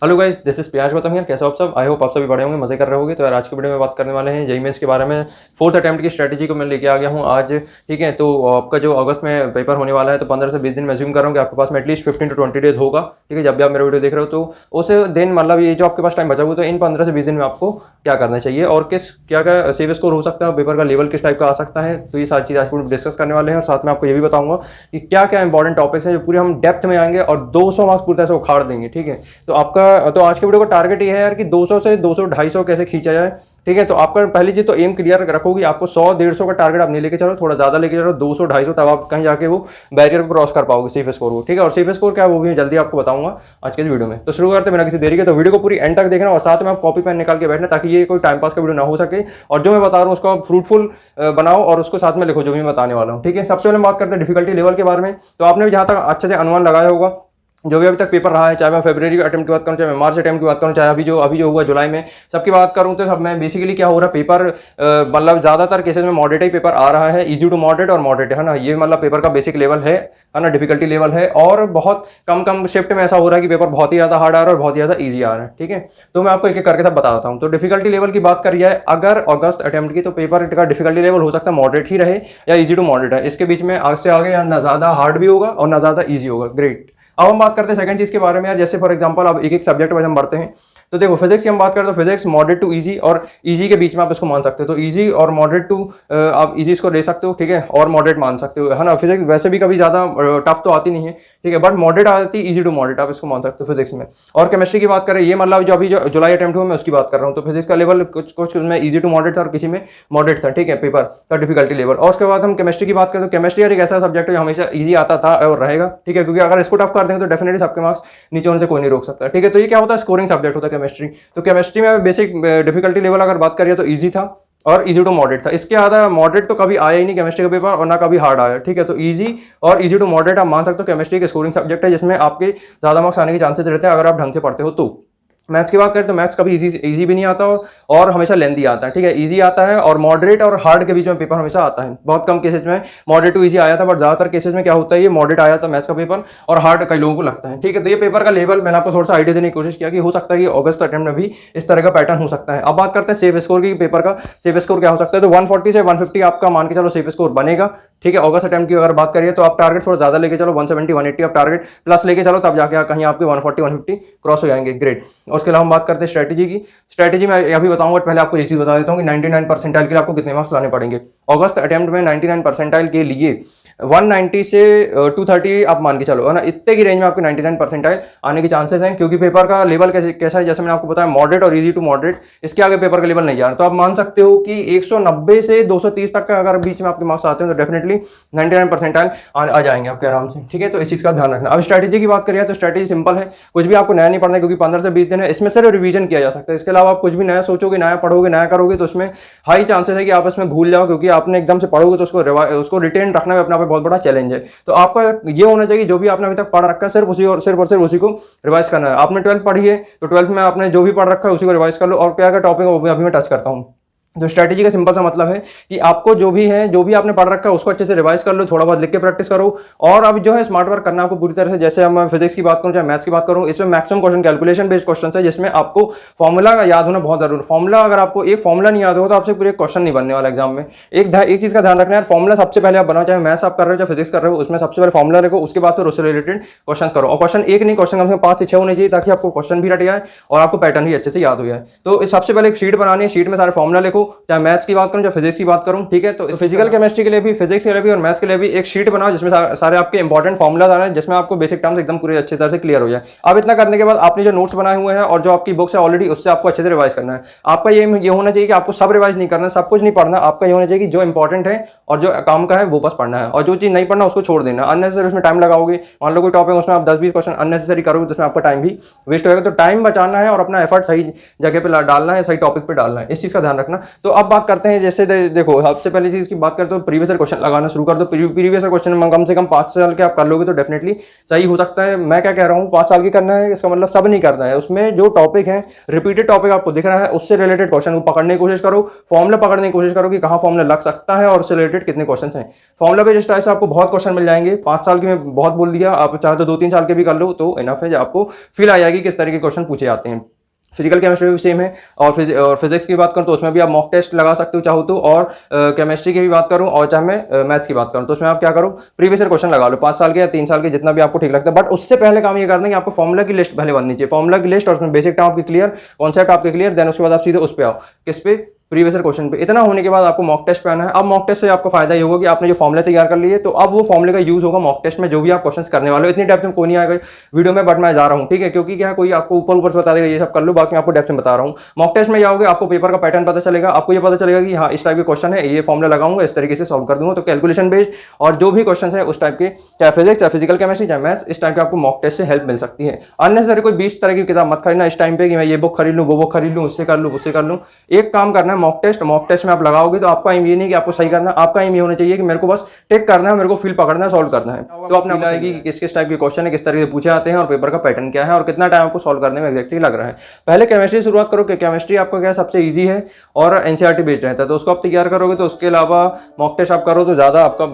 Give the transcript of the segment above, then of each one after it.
Hello guys, this is प्याज गौतम यार। कैसे हो आप सब? आई होप आप सभी बड़े होंगे, मजे कर रहे होंगे। तो यार आज की वीडियो में बात करने वाले हैं जेईई मेंस के बारे में। फोर्थ अटेम्प्ट की स्ट्रेटजी को मैं लेके आ गया हूँ आज। ठीक है, तो आपका जो अगस्त में पेपर होने वाला है, तो 15 से 20 दिन मैं ज्यूम कर रहा हूँ कि आपके पास में एटलीस्ट 15 to 20 डेज होगा। ठीक है, जब भी आप मेरा वीडियो देख रहे हो तो उस दिन मतलब ये जो आपके पास टाइम बचा हुआ, तो इन 15 से 20 दिन में आपको क्या करना चाहिए और किस क्या क्या सेव स्कोर हो सकता है, पेपर का लेवल किस टाइप का आ सकता है। तो ये सारी चीज़ आज डिस्कस करने वाले हैं और साथ में आपको ये भी बताऊंगा कि क्या क्या इंपॉर्टेंट टॉपिक्स हैं जो पूरे हम डेप्थ में आएंगे और 200 मार्क्स पूरी तरह से उखाड़ देंगे। ठीक है, तो आपका तो आज के वीडियो का टारगेट ये है यार कि 200 से 200 250 कैसे खींचा जाए। ठीक है, तो आपका पहली चीज तो एम क्लियर रखोगी। आपको 100 150 का टारगेट आप नहीं लेके चलो, थोड़ा ज्यादा लेके चलो, 200 250, तब आप कहीं जाके वो बैरियर को क्रॉस कर पाओगे सेफ स्कोर को। ठीक है, और सेफ स्कोर क्या है वो भी जल्दी आपको बताऊंगा आज के इस वीडियो में। तो शुरू करते हैं बिना किसी देरी के। तो वीडियो को पूरी एंड तक देखना और साथ में आप कॉपी पेन निकाल के बैठना, ताकि ये कोई टाइम पास का वीडियो ना हो सके और जो मैं बता रहा हूँ उसको आप फ्रूटफुल बनाओ और उसको साथ में लिखो जो भी मैं बताने वाला हूँ। ठीक है, सबसे पहले हम बात करते हैं डिफिकल्टी लेवल के बारे में। तो आपने भी जहां तक अच्छे से अनुमान लगाया होगा, जो भी अभी तक पेपर रहा है, चाहे मैं फरवरी के अटेम्प्ट की बात करूं, चाहे मैं मार्च अटेम्प्ट की बात करूं, चाहे अभी जो हुआ जुलाई में, सबकी बात करूं, तो सब में बेसिकली क्या हो रहा है, पेपर मतलब ज्यादातर केसेस में मॉडरेट ही पेपर आ रहा है। इजी टू मॉडरेट और मॉडरेट है ना, ये मतलब पेपर का बेसिक लेवल है ना, डिफिकल्टी लेवल है। और बहुत कम शिफ्ट में ऐसा हो रहा है कि पेपर बहुत ही ज्यादा हार्ड आ रहा है और बहुत ही ज्यादा ईजी आ रहा है। ठीक है, तो मैं आपको एक एक करके सब बताता हूँ। तो डिफिकल्टी लेवल की बात करी जाए अगर अगस्त अटेम्प्ट की, तो पेपर का डिफिकल्टी लेवल हो सकता है मॉडरेट ही रहे या इजी टू मॉडरेट है। इसके बीच में आगे से आगे ना ज्यादा हार्ड भी होगा और ना ज्यादा ईजी होगा। ग्रेट। अब हम बात करते हैं सेकंड चीज के बारे में यार। जैसे फॉर एग्जांपल अब एक एक सब्जेक्ट वाइज हम बढ़ते हैं। तो देखो, फिजिक्स की हम बात करें तो फिजिक्स मॉडरेट टू इजी और इजी के बीच में आप इसको मान सकते हो। तो इजी और मॉडरेट टू आप इजी इसको ले सकते हो। ठीक है, और मॉडरेट मान सकते हो, है ना। फिजिक्स वैसे भी कभी ज्यादा टफ तो आती नहीं है। ठीक है, बट मॉडरेट आती है, इजी टू मॉडरेट आप इसको मान सकते हो फिजिक्स में। और केमिस्ट्री की बात करें, ये मतलब जो अभी जो जुलाई अटेम्प्ट हुआ मैं उसकी बात कर रहा हूँ। तो फिजिक्स का लेवल कुछ में इजी टू मॉडरेट था और किसी में मॉडरेट था। ठीक है, पेपर का डिफिकल्टी लेवल। और उसके बाद हम केमिस्ट्री की बात करें तो केमिस्ट्री एक ऐसा सब्जेक्ट है जो हमेशा इजी आता था और रहेगा। ठीक है, क्योंकि अगर इसको टफ कर देंगे तो डेफिनेटली सबके मार्क्स नीचे होने से कोई नहीं रोक सकता। ठीक है, तो ये क्या होता है, स्कोरिंग सब्जेक्ट होता है केमिस्ट्री। तो केमिस्ट्री में बेसिक डिफिकल्टी लेवल अगर बात करिए तो इजी था और इजी टू मॉडरेट था। इसके ज्यादा मॉडरेट तो कभी आया ही नहीं केमिस्ट्री का पेपर और ना कभी हार्ड आया। ठीक है, तो इजी और इजी टू मॉडरेट आप मान सकते हो केमिस्ट्री के स्कोरिंग सब्जेक्ट है, जिसमें आपके ज्यादा मार्क्स आने के चांसेस रहते हैं अगर आप ढंग से पढ़ते हो तो। मैथ्स की बात करें तो मैथ्स कभी इजी भी नहीं आता और हमेशा लेंदी आता है। ठीक है, इजी आता है और मॉडरेट और हार्ड के बीच में पेपर हमेशा आता है। बहुत कम केसेस में मॉडरेट टू इजी आया था, बट ज्यादातर केसेस में क्या होता है, ये मॉडरेट आया था मैथ्स का पेपर और हार्ड कई लोगों को लगता है। ठीक है, तो ये पेपर का लेवल मैंने आपको थोड़ा सा आइडिया देने की कोशिश किया कि हो सकता है कि अगस्त अटेम्प्ट में भी इस तरह का पैटर्न हो सकता है। अब बात करते हैं सेफ स्कोर की। पेपर का सेफ स्कोर क्या हो सकता है, तो 140 से 150 आपका मान के चलो सेफ स्कोर बनेगा। ठीक है, अगस्त अटेम्प्ट की अगर बात करिए तो आप टारगेट थोड़ा ज्यादा लेके चलो, 170 180 आप टारगेट प्लस लेके चलो, तब जाके कहीं आपके 140 150 क्रॉस हो जाएंगे। ग्रेट। और उसके अलावा हम बात करते हैं स्ट्रेटेजी की। स्ट्रेटेजी में अभी बताऊंगा, पहले आपको एक चीज बता देता हूँ कि 99 परसेंटाइल के लिए आपको कितने मार्क्स लाने पड़ेंगे। अगस्त अटेम्प्ट में 99 परसेंटाइल के लिए 190 से 230 आप मान के चलो, है ना, इतने की रेंज में आपके 99 परसेंटाइल आने के चांसेस हैं। क्योंकि पेपर का लेवल कैसा है, जैसे मैंने आपको बताया मॉडरेट और इजी टू मॉडरेट, इसके आगे पेपर का लेवल नहीं जा रहा। तो आप मान सकते हो कि 190 से 230 तक का अगर बीच में आपके मार्क्स आते हैं तो डेफिनेटली 99 परसेंटाइल आ जाएंगे आपके आराम से। ठीक है, तो इस चीज का ध्यान रखना। अब स्ट्रेटेजी की बात करिए तो स्ट्रेटेजी सिंपल है, कुछ भी आपको नया नहीं पढ़ना है, क्योंकि 15 से 20 दिन है, इसमें सिर्फ रिवीजन किया जा सकता है। इसके अलावा आप कुछ भी नया सोचोगे, नया पढ़ोगे, नया करोगे तो उसमें हाई चांसेस है कि आप इसमें भूल जाओ, क्योंकि आपने एकदम से पढ़ोगे तो उसको रिटेन रखना भी अपना बहुत बड़ा चैलेंज है। तो आपका ये होना चाहिए जो भी आपने अभी तक पढ़ रखा है सिर्फ सिर्फ उसी को रिवाइज करना है। आपने 12th पढ़ी है तो 12th में आपने जो भी पढ़ रखा है उसी को रिवाइज कर लो। और क्या क्या टॉपिक है अभी मैं टच करता हूँ। तो स्ट्रेटेजी का सिंपल सा मतलब है कि आपको जो भी आपने पढ़ रखा है उसको अच्छे से रिवाइज कर लो, थोड़ा बहुत लिख के प्रैक्टिस करो। और अब जो है स्मार्ट वर्क करना आपको पूरी तरह से। जैसे मैं फिजिक्स की बात करूं चाहे मैथ्स की बात करूं, इसमें maximum question calculation based question है, जिसमें आपको फॉर्मूला याद होना बहुत जरूरी है। फॉर्मूला अगर आपको एक फॉर्मूला नहीं याद हो तो आपसे पूरे क्वेश्चन नहीं बनने वाला एग्जाम में। एक चीज का ध्यान रखना है, फॉर्मूला सबसे पहले आप बनाओ, चाहे मैथ्स आप कर रहे हो चाहे फिजिक्स कर रहे हो, उसमें सबसे पहले फॉर्मूला रखो, उसके बाद फिर उससे रिलेटेड क्वेश्चन करो। और क्वेश्चन एक नहीं, क्वेश्चन कम से कम 5 से 6 होने चाहिए, ताकि आपको क्वेश्चन भी रट जाए और आपको पैटर्न भी अच्छे से याद हो जाए। तो सबसे पहले एक शीट बनानी है, शीट में सारे फॉर्मूला लिखो, चाहे मैथ्स की बात करूं चाहे फिजिक्स की बात करूं। ठीक है, तो फिजिकल केमिस्ट्री के लिए भी, फिजिक्स के लिए भी और मैथ्स के लिए भी एक शीट बनाओ जिसमें सारे आपके इंपॉर्टेंट फॉर्मुला आ रहे हैं, जिसमें आपको बेसिक टर्म्स एकदम पूरे अच्छे तरह से क्लियर हो जाए। अब इतना करने के बाद आपने जो नोट्स बनाए हुए हैं और जो आपकी बुक्स है ऑलरेडी, उससे आपको अच्छे से रिवाइज करना है। आपका ये होना चाहिए कि आपको सब रिवाइज नहीं करना, सब कुछ नहीं पढ़ना। आपका ये होना चाहिए कि जो इंपॉर्टेंट है और जो काम का है वो बस पढ़ना है, और जो चीज नहीं पढ़ना उसको छोड़ देना। अननेसेसरी उसमें टाइम लगाओगे, मान लो कोई टॉपिक उसमें आप 10-20 क्वेश्चन अननेसेसरी करोगे तो उसमें आपका टाइम भी वेस्ट होगा। तो टाइम बचाना है और अपना एफर्ट सही जगह पे डालना है, सही टॉपिक पे डालना है, इस चीज का ध्यान रखना। तो अब बात करते हैं, जैसे देखो सबसे पहली चीज़ की बात करते हो, प्रीवियस क्वेश्चन लगाना शुरू कर दो। प्रीवियस क्वेश्चन कम से कम 5 साल के आप कर लोगे तो डेफिनेटली सही हो सकता है। मैं क्या कह रहा हूँ, 5 साल की करना है इसका मतलब सब नहीं करना है। उसमें जो टॉपिक है, रिपीटेड टॉपिक आपको दिख रहा है, उससे रिलेटेड क्वेश्चन को पकड़ने की कोशिश करो, फॉर्मूला पकड़ने की कोशिश करो कि कहाँ फॉर्मूला लग सकता है और उससे रिलेटेड कितने क्वेश्चन हैं। फॉर्मूला पे जिस टाइप से आपको बहुत क्वेश्चन मिल जाएंगे। 5 साल की मैं बहुत बोल दिया, आप चाहे तो 2-3 साल के भी कर लो तो इनफ है, आपको फील आ जाएगी किस तरह के क्वेश्चन पूछे जाते हैं। फिजिकल केमिस्ट्री भी सेम है, और फिजिक्स की बात करूँ तो उसमें भी आप मॉक टेस्ट लगा सकते हो चाहो तो, और केमिस्ट्री की भी बात करूँ और चाहे मैं मैथ्स की बात करूँ तो उसमें आप क्या करो, प्रीवियस ईयर क्वेश्चन लगा लो 5 साल के या 3 साल के, जितना भी आपको ठीक लगता है। बट उससे पहले काम ये करना है कि आपको फॉर्मुला की लिस्ट पहले बननी चाहिए, फॉर्मुला की लिस्ट, और उसमें बेसिक टर्म आपकी क्लियर, कॉन्सेप्ट आपके क्लियर, देन उसके बाद आप सीधे उस पर आओ, किस पे, प्रीवियस ईयर क्वेश्चन पे। इतना होने के बाद आपको मॉक टेस्ट पे आना है। अब मॉक टेस्ट से आपको फायदा ये होगा कि आपने जो फॉर्मुला तैयार कर लिए, तो अब वो फॉर्मुले का यूज होगा मॉक टेस्ट में, जो भी आप क्वेश्चंस करने वाले हो। इतनी डेप्थ में कोई नहीं आएगा वीडियो में, बट मैं जा रहा हूँ, ठीक है, क्योंकि क्या कोई आपको ऊपर ऊपर से बता देगा ये सब कर लो, बाकी आपको डेप्थ में बता रहा हूँ। मॉक टेस्ट में जाओगे, आपको पेपर का पैटर्न पता चलेगा, आपको ये पता चलेगा कि हाँ इस टाइप के क्वेश्चन है, ये फॉर्मुला लगाऊंगा, इस तरीके से सॉल्व कर दूंगा। तो कैलकुलेशन बेस्ड और जो भी क्वेश्चन है उस टाइप के, चाहे फिजिक्स, चाहे फिजिकल केमिस्ट्री, चाहे मैथ्स, इस टाइप के आपको मॉक टेस्ट से हेल्प मिल सकती है। अननेसेसरी कोई 20 तरह की किताब मत खरीदना इस टाइम पे कि मैं ये बुक खरीद लूँ, वो बुक खरीद लूँ, उससे कर लूँ, उससे कर लूँ। एक काम करना है, मॉक टेस्ट में आप लगाओगे तो आपका एम ये नहीं कि आपको सही करना है, आपका एम ये होना चाहिए कि मेरे को बस टिक करना है, मेरे को फील पकड़ना है, सॉल्व करना है। तो आपने फील आएगी कि किस किस टाइप के क्वेश्चन है, किस तरह से पूछे आते हैं, और पेपर का पैटर्न क्या है, और कितना टाइम आपको सॉल्व करने में एक्जैक्टली लग रहा है। पहले केमिस्ट्री शुरुआत करो कि केमिस्ट्री आपको क्या सबसे ईजी है और एनसीईआरटी बेस्ड रहता है, तो उसको आप तैयार करोगे। तो उसके अलावा मॉक टेस्ट आप करो तो ज़्यादा आपका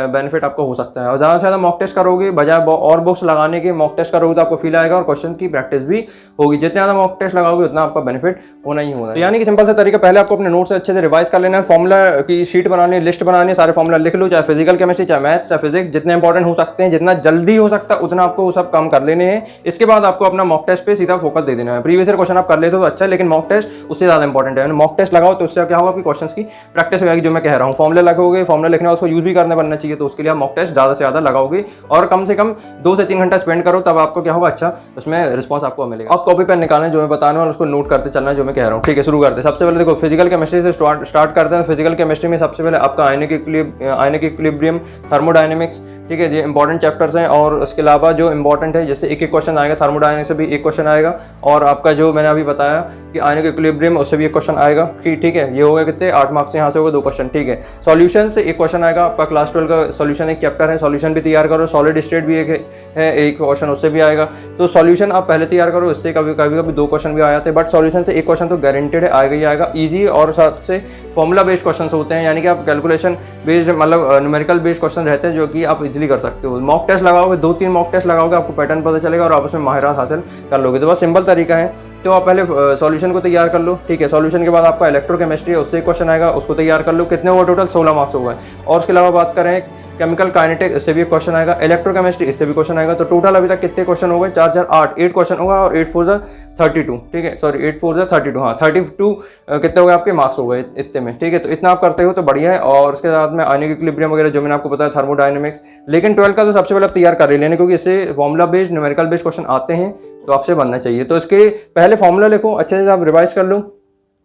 बेनिफिट आपको हो सकता है, और ज़्यादा से ज़्यादा मॉक टेस्ट करोगे, बजाय और बुक्स लगाने के मॉक टेस्ट करोगे तो आपको फील आएगा और क्वेश्चन की प्रैक्टिस भी होगी। जितने ज़्यादा मॉक टेस्ट लगाओगे उतना आपका बेनिफिट होना ही होना है। यानी कि सिंपल सा तरीका, पहले आपको अपने नोट से अच्छे से रिवाइज कर लेना है, फॉर्मुला की शीट बनानी, लिस्ट बनानी, सारे फॉर्मुला लिख लो, चाहे फिजिकल केमिस्ट्री, चाहे मैथ्स, चाहे फिजिक्स, जितने इंपॉर्टेंट हो सकते हैं, जितना जल्दी हो सकता है उतना आपको वो सब काम कर लेने हैं। इसके बाद आपको अपना मॉक टेस्ट पे सीधा फोकस दे देना है। प्रीवियस ईयर क्वेश्चन आप कर लेते हो तो अच्छा है, लेकिन मॉक टेस्ट उससे ज़्यादा इंपॉर्टेंट है। मॉक टेस्ट लगाओ तो उससे क्या होगा कि क्वेश्चन की प्रैक्टिस हो जाएगी। जो मैं कह रहा हूँ, फॉर्मुला लगोगे, फॉर्मुला लिखने उसको यूज भी करने बनना चाहिए, तो उसके लिए आप मॉक टेस्ट ज़्यादा से ज़्यादा लगाओगे, और कम से कम 2 से 3 घंटा स्पेंड करो, तब आपको क्या होगा, अच्छा उसमें रिस्पॉन्स आपको मिलेगा। आप कॉपी पेन निकालना जो मैं बताना और उसको नोट करते चलना जो मैं कह रहा हूँ, ठीक है। शुरू करते हैं। सबसे पहले देखो फिजिकल केमिस्ट्री से स्टार्ट करते हैं। फिजिकल केमिस्ट्री में सबसे पहले आपका आयनिक इक्विलिब्रियम, थर्मोडायनेमिक्स, ठीक है, ये इंपॉर्टेंट चैप्टर्स हैं। और उसके अलावा जो इंपॉर्टेंट है, जैसे एक क्वेश्चन आएगा, थर्मोडायनेमिक्स से भी एक क्वेश्चन आएगा, और आपका जो मैंने अभी बताया कि आयनिक इक्विलिब्रियम, उससे भी एक क्वेश्चन आएगा, ठीक है। ये हो गए कितने, 8 मार्क्स से, यहाँ से हो गए 2 क्वेश्चन, ठीक है। सॉल्यूशन से एक क्वेश्चन आएगा, आपका क्लास 12 का सॉल्यूशन एक चैप्टर है, सॉल्यूशन भी तैयार करो। सॉलिड स्टेट भी एक है, एक क्वेश्चन उससे भी आएगा। तो सॉल्यूशन आप पहले तैयार करो, इससे कभी कभी 2 क्वेश्चन भी आ जाते हैं, बट सॉल्यूशन से एक क्वेश्चन तो गारंटेड है, आएगा ही आएगा। ईजी और साथ से फॉर्मुला बेस्ड क्वेश्चन होते हैं, यानी कि आप कैलकुलेशन बेस्ड, मतलब न्यूमेरिकल बेस्ड क्वेश्चन रहते हैं, जो कि आप इजीली कर सकते हो। मॉक टेस्ट लगाओगे, 2-3 मॉक टेस्ट लगाओगे, आपको पैटर्न पता चलेगा और आप उसमें माहिरात हासिल कर लोगे। तो बस सिंपल तरीका है। तो आप पहले सॉल्यूशन को तैयार कर लो, ठीक है। सॉल्यूशन के बाद आपका इलेक्ट्रोकेमिस्ट्री है, उससे एक क्वेश्चन आएगा, उसको तैयार कर लो। कितने हुआ टोटल, 16 मार्क्स हो गए। और उसके अलावा बात करें केमिकल काइनेटिक, इससे भी एक क्वेश्चन आएगा। इलेक्ट्रोकेमिस्ट्री, इससे भी क्वेश्चन आएगा। तो टोटल अभी तक कितने क्वेश्चन हो गए, 4 4 8 क्वेश्चन होगा, और 8 4 32, ठीक है, सॉरी 8 4 32, हाँ 32 कितने हो गए आपके मार्क्स हो गए इतने में, ठीक है। तो इतना आप करते हो तो बढ़िया है। और उसके साथ में आयनिक इक्विलिब्रियम वगैरह जो मैंने आपको बताया, थर्मोडायनेमिक्स। लेकिन 12 का तो सबसे पहले आप तैयार कर लेना, क्योंकि इससे formula based, numerical based question आते हैं, तो आपसे बनना चाहिए। तो इसके पहले फॉर्मूला लिखो, अच्छे से आप रिवाइज कर लो,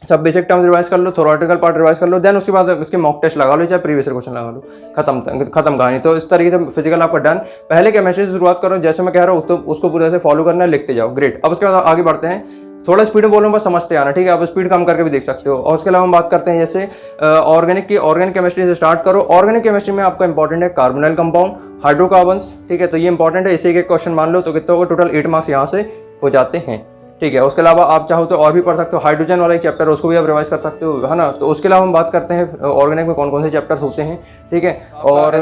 सब बेसिक टर्म्स रिवाइज कर लो, थ्योरेटिकल पार्ट रिवाइज कर लो, देन उसके बाद इसके मॉक टेस्ट लगा लो, चाहे प्रीवियस क्वेश्चन लगा लो, खत्म कहानी। तो इस तरीके से फिजिकल आपका डन। पहले केमिस्ट्री से शुरुआत करो, जैसे मैं कह रहा हूँ, तो उसको पूरे से फॉलो करना है, लिखते जाओ, ग्रेट। अब उसके बाद आगे बढ़ते हैं। थोड़ा स्पीड में बोलूँ, बस समझते आना, ठीक है। आप स्पीड कम करके भी देख सकते हो। और उसके अलावा हम बात करते हैं जैसे ऑर्गेनिक केमिस्ट्री से स्टार्ट करो। ऑर्गेनिक केमिस्ट्री में आपका इंपॉर्टेंट है कार्बोनाइल कंपाउंड, हाइड्रोकार्बन्स, ठीक है। तो ये इंपॉर्टेंट है, इसे एक क्वेश्चन मान लो तो कितने होगा, टोटल 8 मार्क्स यहाँ से हो जाते हैं, ठीक है। उसके अलावा आप चाहो तो और भी पढ़ सकते हो, हाइड्रोजन वाला एक चैप्टर, उसको भी आप रिवाइज कर सकते हो, है ना। तो उसके अलावा हम बात करते हैं ऑर्गेनिक में कौन कौन से चैप्टर्स होते हैं, ठीक है। और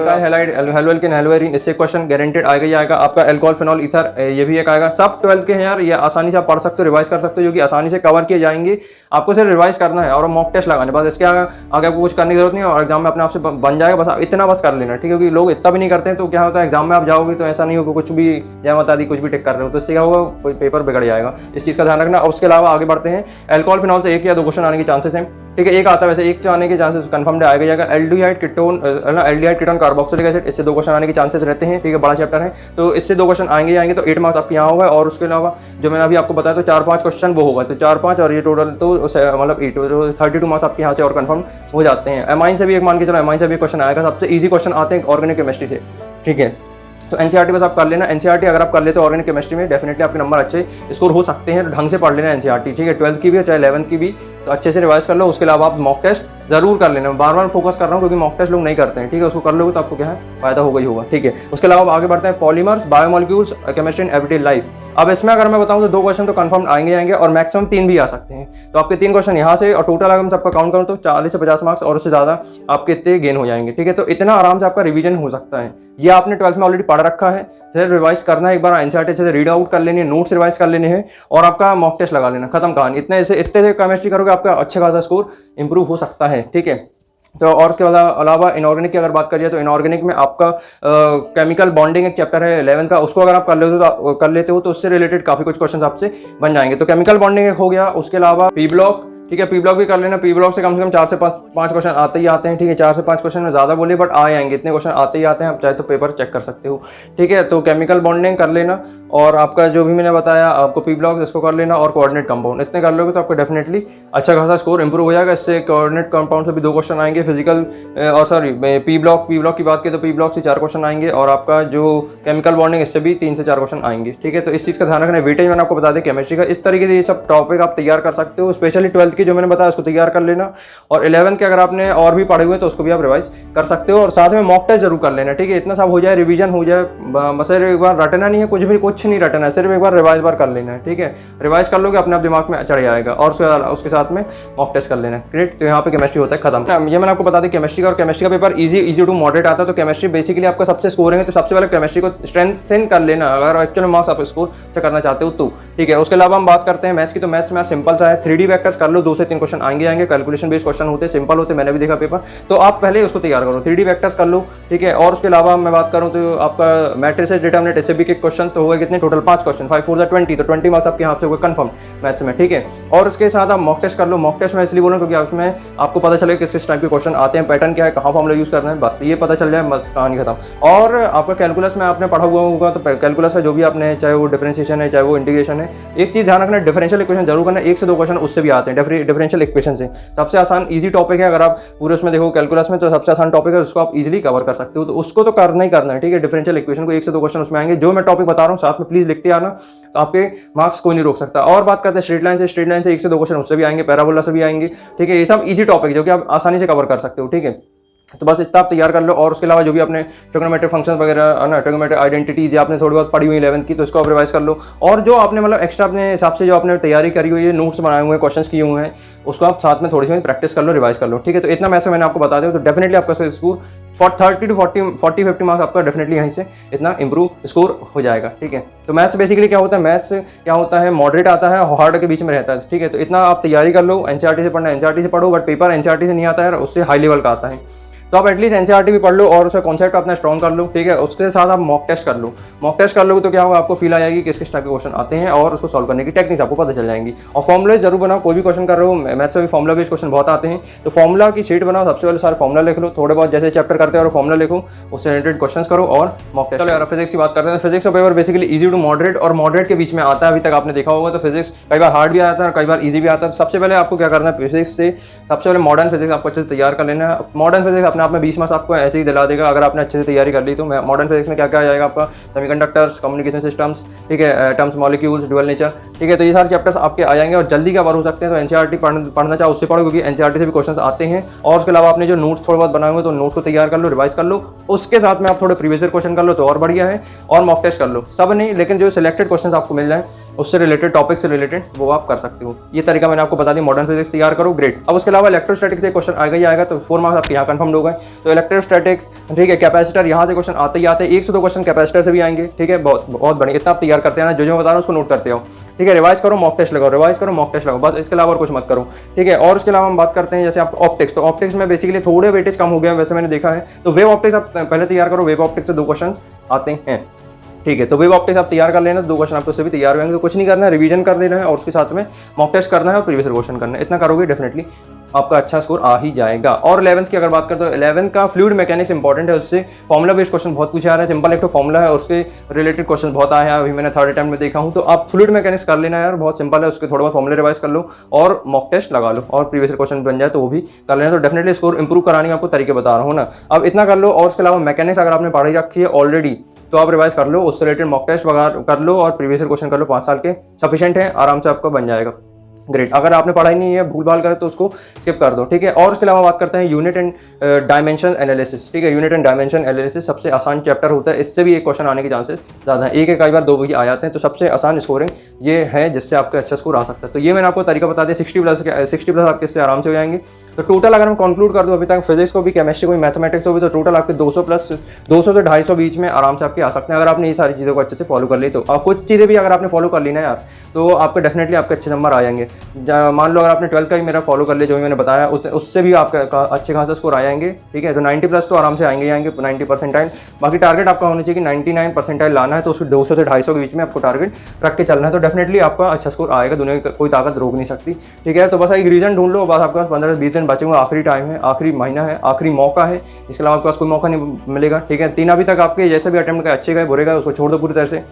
हेलोएल्केन, इससे क्वेश्चन गारंटेड आएगा ही आएगा। आपका एल्कोहल, फिनॉल, ईथर, ये भी एक आएगा। सब 12 के हैं यार, ये आसानी से आप पढ़ सकते हो, रिवाइज कर सकते हो, जो कि आसानी से कवर किए जाएंगे। आपको सिर्फ रिवाइज करना है और मॉक टेस्ट लगाने, बस इसके आगे आपको कुछ करने की जरूरत नहीं है, और एग्जाम में अपने आप से बन जाएगा। बस इतना बस कर लेना, ठीक है। क्योंकि लोग इतना भी नहीं करते हैं, तो क्या होता है एग्जाम में आप जाओगे तो ऐसा नहीं होगा कुछ भी जय माता दी कुछ भी टिक कर रहे हो, तो इससे क्या होगा, कोई पेपर बिगड़ जाएगा। इस चीज़ का ध्यान रखना। और उसके अलावा आगे बढ़ते हैं। एल्कोहल, फिनॉल से 1 या 2 क्वेश्चन आने के चांसेस हैं, ठीक है। एक आता है वैसे, एक आने के चांसेस कंफर्म आएगा जाएगा। एल्डिहाइड कीटोन कार्बोक्सिलिक एसिड, इससे 2 क्वेश्चन आने के चांसेस रहते हैं, ठीक है। बड़ा चैप्टर है, तो इससे 2 क्वेश्चन आएंगे, तो 8 मार्क्स आपके यहाँ होगा। और उसके अलावा जो मैंने अभी आपको बताया, तो 4-5 क्वेश्चन वो होगा, तो 4-5 और ये टोटल तो मतलब 8, 32 मार्क्स आपके यहाँ से और कंफर्म हो जाते हैं। एमाइन से भी एक मान के चलो, एमाइन से भी क्वेश्चन आएगा। सबसे ईजी क्वेश्चन आते हैं ऑर्गेनिक केमिस्ट्री से, ठीक है। तो एनसीईआरटी बस आप कर लेना। एनसीईआरटी अगर आप कर लेते हो ऑर्गेनिक केमिस्ट्री में, डेफिनेटली आपके नंबर अच्छे स्कोर हो सकते हैं। ढंग से पढ़ लेना एनसीईआरटी, ठीक है। 12th की भी चाहे 11th की भी, तो अच्छे से रिवाइज कर लो। उसके अलावा आप मॉक टेस्ट जरूर कर लेना, बार बार फोकस कर रहा हूँ क्योंकि मॉक टेस्ट लोग नहीं करते हैं, ठीक है। उसको कर लोगे तो आपको क्या है फायदा होगा ही होगा, ठीक है। उसके अलावा आगे बढ़ते हैं, polymers, biomolecules, chemistry in everyday life. अब इसमें अगर मैं बताऊँ तो 2 क्वेश्चन तो कंफर्म आएंगे और मैक्सिमम 3 भी आ सकते हैं। तो आपके 3 क्वेश्चन यहाँ से, और टोटल अगर मैं सबका काउंट करूँ तो 40 से 50 मार्क्स और उससे ज़्यादा आपके इतने गेन हो जाएंगे, ठीक है। तो इतना आराम से आपका रिवीजन हो सकता है। ये आपने 12th में ऑलरेडी पढ़ रखा है, सिर्फ रिवाइज करना है, एक बार एनसीईआरटी अच्छे से रीड आउट कर लेनी है, नोट्स रिवाइज कर लेने हैं और आपका मॉक टेस्ट लगा लेना, खत्म कहानी। इतने से केमिस्ट्री करोगे आपका अच्छा खासा स्कोर इंप्रूव हो सकता है, ठीक है। तो और उसके अलावा इनऑर्गेनिक की अगर बात करिए तो इनऑर्गेनिक में आपका केमिकल बॉन्डिंग एक चैप्टर है 11 का, उसको अगर आप कर लेते हो तो उससे रिलेटेड काफ़ी कुछ क्वेश्चन आपसे बन जाएंगे। तो केमिकल बॉन्डिंग एक हो गया। उसके अलावा पी ब्लॉक, ठीक है, पी ब्लॉक भी कर लेना। पी ब्लॉक से कम 4 से 5 क्वेश्चन आते ही आते हैं, ठीक है। 4 से 5 क्वेश्चन में ज़्यादा बोले बट आ जाएंगे, इतने क्वेश्चन आते ही आते हैं, आप चाहे तो पेपर चेक कर सकते हो, ठीक है। तो केमिकल बॉन्डिंग कर लेना और आपका जो भी मैंने बताया आपको पी ब्लॉक इसको कर लेना और कोऑर्डिनेट कंपाउंड, इतने कर लोगे तो आपको डेफिनेटली अच्छा खासा स्कोर इंप्रूव हो जाएगा। इससे कोऑर्डिनेट कंपाउंड से भी 2 क्वेश्चन आएंगे, फिजिकल और सॉरी पी ब्लॉक की बात की तो पी ब्लॉक से 4 क्वेश्चन आएंगे और आपका जो केमिकल बॉन्डिंग इससे भी 3 से 4 क्वेश्चन आएंगे, ठीक है। तो इस चीज़ का ध्यान रखना है। वेटेज मैंने आपको बता दें केमिस्ट्री का, इस तरीके से ये सब टॉपिक आप तैयार कर सकते हो। स्पेशली 12th की जो मैंने बताया उसको तैयार कर लेना और 11th के अगर आपने और भी पढ़े हुए तो उसको भी आप रिवाइज कर सकते हो और साथ में मॉक टेस्ट जरूर कर लेना, ठीक है। इतना सब हो जाए, रिवीजन हो जाए, बस एक बार रटना नहीं है, कुछ नहीं रटना है, सिर्फ एक बार रिवाइज कर लेना है, ठीक है। रिवाइज कर लोगे अपने आप दिमाग में चढ़ जाएगा और उसके साथ में मॉक टेस्ट कर लेना है, ग्रेट। तो यहाँ पे केमिस्ट्री होता है खत्म। ये मैंने आपको बता दी केमिस्ट्री का, और केमिस्ट्री का पेपर इजी टू मॉडरेट आता है। तो केमिस्ट्री बेसिकली आपका सबसे स्कोर है, तो सबसे पहले केमिस्ट्री को स्ट्रेंथन कर लेना अगर एक्चुअल मार्क्स आप स्कोर अच्छा करना चाहते हो तो, ठीक है। उसके अलावा हम बात करते हैं मैथ्स की, तो मैथ्स में सिंपल सा है, 3D वेक्टर्स कर लो, 2 से 3 क्वेश्चन आएंगे, कैलकुलेशन बेस्ड क्वेश्चन होते हैं, सिंपल होते हैं, मैंने भी देखा पेपर। तो आप पहले उसको तैयार करो, 3D वेक्टर्स कर लो, ठीक है। और उसके अलावा मैं बात करूँ तो आपका मैट्रिसेस, डिटरमिनेंट, एसएबी के क्वेश्चन तो हो गए कितने टोटल 5 क्वेश्चन, 5 4 20, तो 20 मार्क्स आपके यहाँ से होगा कंफर्म मैथ्स में, ठीक है। और उसके साथ आप मॉक टेस्ट कर लो। मॉक टेस्ट में इसलिए बोलूँ क्योंकि उसमें आपको पता चले किस किस टाइप के क्वेश्चन आते हैं, पैटर्न क्या है, कहाँ फॉर्मूला यूज करना है, बस ये पता चल जाए, बस कहानी खत्म। और आपका कैलकुलस में आपने पढ़ा हुआ होगा तो कैलकुलस का जो भी आपने, चाहे वो डिफरेंशिएशन है चाहे वो इंटीग्रेशन है, एक चीज़ ध्यान रखना, डिफरेंशियल इक्वेशन जरूर करना, 1 से 2 क्वेश्चन उससे भी आते हैं डिफरेंशियल इक्वेशन से। सबसे आसान इजी टॉपिक है, अगर आप पूरे उसमें देखो कैलकुलस में तो सबसे आसान टॉपिक है, उसको आप इजीली कवर कर सकते हो, तो उसको तो करना ही करना है, ठीक है। डिफरेंशियल इक्वेशन को 1 से 2 क्वेश्चन उसमें आएंगे, जो मैं टॉपिक बता रहा हूँ साथ में प्लीज लिखते आना, तो आपके मार्क्स कोई नहीं रोक सकता। और बात करते हैं स्ट्रेट लाइन से 1 से 2 क्वेश्चन उससे भी आएंगे, पैराबोला से भी आएंगे, ठीक है। ये सब इजी टॉपिक जो कि आप आसानी से कवर कर सकते हो, ठीक है। तो बस इतना आप तैयार कर लो। और उसके अलावा जो भी आपने ट्रिग्नोमेट्रिक फंक्शन वगैरह ना, ट्रिग्नोमेट्रिक आइडेंटिटीज आपने थोड़ी बहुत पढ़ी हुई 11th की, तो इसको आप रिवाइज कर लो। और जो आपने मतलब एक्स्ट्रा अपने हिसाब से जो आपने तैयारी करी हुई है, नोट्स बनाए हुए हैं, क्वेश्चंस किए हुए हैं, उसको आप साथ में थोड़ी सी प्रैक्टिस कर लो, रिवाइज कर लो, ठीक है। तो इतना मैथ्स मैंने आपको बता दिया, तो डेफिनेटली आपका स्कोर 30 to 40-50 मार्क्स आपका डेफिनेटली यहीं से इतना इंप्रूव स्कोर हो जाएगा, ठीक है। तो मैथ्स बेसिकली क्या होता है, मैथ्स क्या होता है, मॉडरेट आता है, हार्ड के बीच में रहता है, ठीक है। तो इतना आप तैयारी कर लो। एनसीईआरटी से पढ़ना, एनसीईआरटी से पढ़ो, बट पेपर एनसीईआरटी से नहीं आता है, उससे हाई लेवल का आता है, तो आप एटलीस्ट एनसीईआरटी भी पढ़ लो और उसका कॉन्सेप्ट अपना स्ट्रॉन्ग कर लो, ठीक है। उसके साथ आप मॉक टेस्ट कर लो। मॉक टेस्ट कर लोगे तो क्या होगा, आपको फील आएगी किस किस टाइप के क्वेश्चन आते हैं और उसको सॉल्व करने की टेक्निक्स आपको पता चल जाएंगी। और फॉर्मुले जरूर बनाओ, कोई भी क्वेश्चन कर रहे हो, मैथ्स में भी फॉर्मुला बेस्ड क्वेश्चन बहुत आते हैं, तो फॉर्मुला की शीट बनाओ, सबसे पहले सारे फॉर्मुला लिख लो, थोड़े बहुत जैसे चैप्टर करते हैं और फॉर्मुला लिखो, उससे रिलेटेड क्वेश्चन करो और मॉक टेस्ट। चलो यार फिजिक्स की बात करते हैं। फिजिक्स का paper basically easy to moderate और मॉडरेट के बीच में आता है, अभी तक आपने देखा होगा। तो फिजिक्स कई बार हार्ड भी आता है और कई बार ईजी भी आता है। सबसे पहले आपको क्या करना है, फिजिक्स से सबसे पहले मॉडर्न फिजिक्स आपको अच्छे से तैयार कर लेना है। मॉडर्न फिजिक्स अपने आप में 20 मार्क्स आपको ऐसे ही दिला देगा अगर आपने अच्छे से तैयारी कर ली तो। मॉडर्न फिजिक्स में क्या क्या आ जाएगा आपका, सेमीकंडक्टर्स, कम्युनिकेशन सिस्टम्स, ठीक है, एटम्स, मॉलिक्यूल्स, ड्यूअल नेचर, ठीक है। तो ये सारे चैप्टर्स आपके आ जाएंगे और जल्दी कवर हो सकते हैं। तो एनसीईआरटी पढ़ना चाहो उससे पढ़ो, क्योंकि एनसीईआरटी से भी क्वेश्चन आते हैं। और उसके अलावा आपने जो नोट्स थोड़े बहुत बनाए हुए तो नोट्स को तैयार कर लो, रिवाइज कर लो, उसके साथ में आप थोड़े प्रीवियस ईयर क्वेश्चन कर लो तो और बढ़िया है, और मॉक टेस्ट कर लो। सब नहीं, लेकिन जो सिलेक्टेड क्वेश्चन आपको मिल जाए उससे रिलेटेड, टॉपिक से रिलेटेड, वो आप कर सकते हो। ये तरीका मैंने आपको बता दी, मॉडर्न फिजिक्स तैयार करो, ग्रेट। अब उसके अलावा इलेक्ट्रोस्टैटिक्स से क्वेश्चन आएगा ही आएगा, तो 4 मार्क्स आपके यहाँ कंफर्म हो गए। तो इलेक्ट्रोस्टैटिक्स, ठीक है, कैपेसिटर, यहाँ से क्वेश्चन आते ही आते हैं, 1 से 2 क्वेश्चन कैपेसिटर से भी आएंगे, ठीक है। बहुत बढ़िया, इतना आप तैयार करते हैं ना, जो मैं बता रहा हूँ उसको नोट करते हो, ठीक है। रिवाइज करो, मॉक टेस्ट लगाओ, रिवाइज करो, मॉक टेस्ट लगाओ, बस इसके अलावा और कुछ मत करो, ठीक है। और उसके अलावा हम बात करते हैं जैसे आप ऑप्टिक्स, तो ऑप्टिक्स में बेसिकली थोड़े वेटेज कम हो गया वैसे मैंने देखा है, तो वेव ऑप्टिक्स आप पहले तैयार करो। वेव ऑप्टिक्स से 2 क्वेश्चन आते हैं, ठीक है। तो वेव ऑप्टिक्स आप तैयार कर लेना, 2 क्वेश्चन आपको उससे भी तैयार होंगे। तो कुछ नहीं करना है, रिवीजन कर लेना है और उसके साथ में मॉक टेस्ट करना है और प्रीवियस क्वेश्चन करना है। इतना करोगे डेफिनेटली आपका अच्छा स्कोर आ ही जाएगा। और 11th की अगर बात करें तो 11th का फ्लूइड मैकेनिक्स इंपॉर्टेंट है, उससे फॉर्मुला बेस्ड क्वेश्चन बहुत पूछे आ रहे हैं। सिंपल एक तो फॉर्मुला है, उसके रिलेटेड क्वेश्चन बहुत आए हैं, अभी मैंने 3rd अटेम्प्ट में देखा हूँ। तो आप फ्लूइड मैकेनिक्स कर लेना यार, बहुत सिंपल है, उसके थोड़ा बहुत फॉर्मुला रिवाइज कर लो और मॉक टेस्ट लगा लो और प्रीवियस क्वेश्चन बन जाए तो वो भी कर लेना। तो डेफिनेटली स्कोर इंप्रूव कराने के आपको तरीके बता रहा हूँ ना। अब इतना कर लो। और उसके अलावा मैकेनिक्स अगर आपने पढ़ी रखी है ऑलरेडी तो आप रिवाइज कर लो, उससे रिलेटेड मॉक टेस्ट वगैरह कर लो और प्रीवियस क्वेश्चन कर लो, 5 साल के सफिशिएंट है, आराम से आपका बन जाएगा। ग्रेट। अगर आपने पढ़ाई नहीं है, भूल भाल करे तो उसको स्किप कर दो, ठीक है। और उसके अलावा बात करते हैं यूनिट एंड डायमेंशन एनालिसिस, ठीक है। यूनिट एंड डायमेंशन एनालिसिस सबसे आसान चैप्टर होता है, इससे भी एक क्वेश्चन आने के चांसेस ज़्यादा है, एक कई बार 2 भी आ जाते हैं। तो सबसे आसान स्कोरिंग ये है जिससे आपका अच्छा स्कोर आ सकता है। तो ये मैंने आपको तरीका बता दिया, 60 प्लस आपके इससे आराम से हो जाएंगे। तो टोटल अगर मैं कंक्लूड कर दूँ अभी तक फिजिक्स को भी, केमिस्ट्री को भी, मैथमेटिक्स को भी, तो टोटल आपके 200 प्लस 200 से 250 बीच में आराम से आपके आ सकते हैं अगर आपने ये सारी चीज़ों को अच्छे से फॉलो कर ली। तो कुछ चीज़ें भी अगर आपने फॉलो कर ली ना यार, तो आपके डेफिनेटली आपके अच्छे नंबर आ जाएंगे। मान लो अगर आपने 12 का ही मेरा फॉलो कर लिया जो भी मैंने बताया, उससे भी आपका अच्छे खासा स्कोर आ जाएंगे, ठीक है। तो 90 प्लस तो आराम से आएंगे 90 परसेंटाइल। बाकी टारगेट आपका होना चाहिए कि 99 परसेंटाइल लाना है, तो उसको 200 से 250 के बीच में आपको टारगेट रख के चलना है। तो डेफिनेटली आपका अच्छा स्कोर आएगा, दुनिया की कोई ताकत रोक नहीं सकती, ठीक है। तो बस एक रीजन ढूंढ लो, बस आपके पास 15 से 20 दिन बचे हुए, आखिरी टाइम है, आखिरी महीना है, आखिरी मौका है। इसके अलावा आपके पास कोई मौका नहीं मिलेगा, ठीक है। 3 अभी तक आपके जैसे भी अटेम्प्ट गए, अच्छे गए बुरे गए, उसको छोड़ दो पूरी तरह से।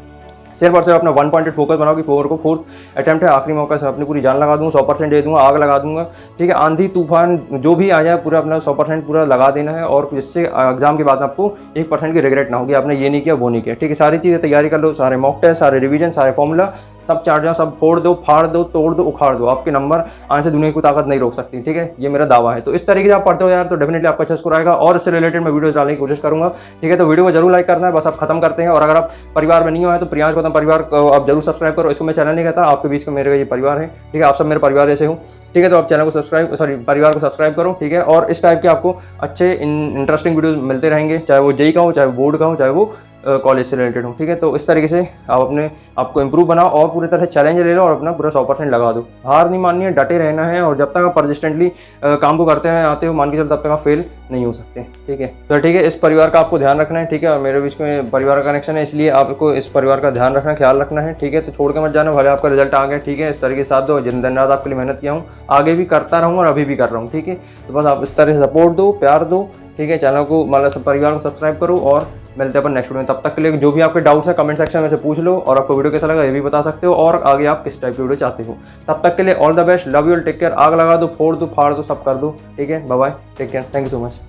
सिर्फ और सिर्फ अपना 1 पॉइंटेड फोकस बनाओ कि 4th अटैम्प्ट है, आखिरी मौका से अपनी पूरी जान लगा दूंगा, 100% दे दूंगा, आग लगा दूंगा, ठीक है। आंधी तूफान जो भी आ जाए पूरा अपना 100% पूरा लगा देना है, और जिससे एग्जाम के बाद आपको 1% की रिग्रेट ना होगी आपने ये नहीं किया वो नहीं किया, ठीक है। सारी चीज़ें तैयारी कर लो, सारे मॉक टेस्ट, सारे रिवीजन, सारे फॉर्मूला सब चार्ट जाओ, सब फोड़ दो, फाड़ दो, तोड़ दो, उखाड़ दो, आपके नंबर आने से दुनिया की ताकत नहीं रोक सकती, ठीक है। ये मेरा दावा है। तो इस तरीके से आप पढ़ते हो यार तो डेफिनेटली आपका अच्छा स्कोर आएगा, और इससे रिलेटेड मैं वीडियो डालने की कोशिश करूंगा, ठीक है। तो वीडियो को जरूर लाइक करना है। बस आप खत्म करते हैं। और अगर आप परिवार में नहीं हो तो प्रियांश गौतम परिवार को आप जरूर सब्सक्राइब करो। इसको मैं चैनल नहीं कहता, आपके बीच का मेरे ये परिवार है, ठीक है। आप सब मेरे परिवार जैसे हो, ठीक है। तो आप चैनल को परिवार को सब्सक्राइब करो, ठीक है। और इस टाइप के आपको अच्छे इंटरेस्टिंग वीडियो मिलते रहेंगे, चाहे वो जेई का हो, चाहे वो बोर्ड का हो, चाहे वो कॉलेज से रिलेटेड हो, ठीक है। तो इस तरीके से आप अपने आपको इंप्रूव बनाओ और पूरी तरह से चैलेंज ले लो और अपना पूरा 100% लगा दो। हार नहीं माननी है, डटे रहना है, और जब तक आप परसिस्टेंटली काम को करते हैं आते हो, मान के चलते तब तक आप फेल नहीं हो सकते, ठीक है। तो ठीक है, इस परिवार का आपको ध्यान रखना है, ठीक है। और मेरे बीच में परिवार का कनेक्शन है, इसलिए आपको इस परिवार का ध्यान रखना, ख्याल रखना है, ठीक है। तो छोड़ के मत जाना, भले आपका रिजल्ट आ गया, ठीक है। इस तरीके से साथ दो, जिन दिन रात आपके लिए मेहनत किया हूँ, आगे भी करता रहूँगा और अभी भी कर रहा हूँ, ठीक है। तो बस आप इस तरह से सपोर्ट दो, प्यार दो, ठीक है। चैनल को मतलब परिवार को सब्सक्राइब करो, और मिलते हैं अपन नेक्स्ट वीडियो में। तब तक के लिए जो भी आपके डाउट्स है कमेंट सेक्शन में से पूछ लो, और आपको वीडियो कैसा लगा ये भी बता सकते हो, और आगे आप किस टाइप की वीडियो चाहते हो। तब तक के लिए all the best, love you, take care. आग लगा दो, फोड़ दो, फाड़ दो, सब कर दो, ठीक है। Bye bye, take care, thank you so much.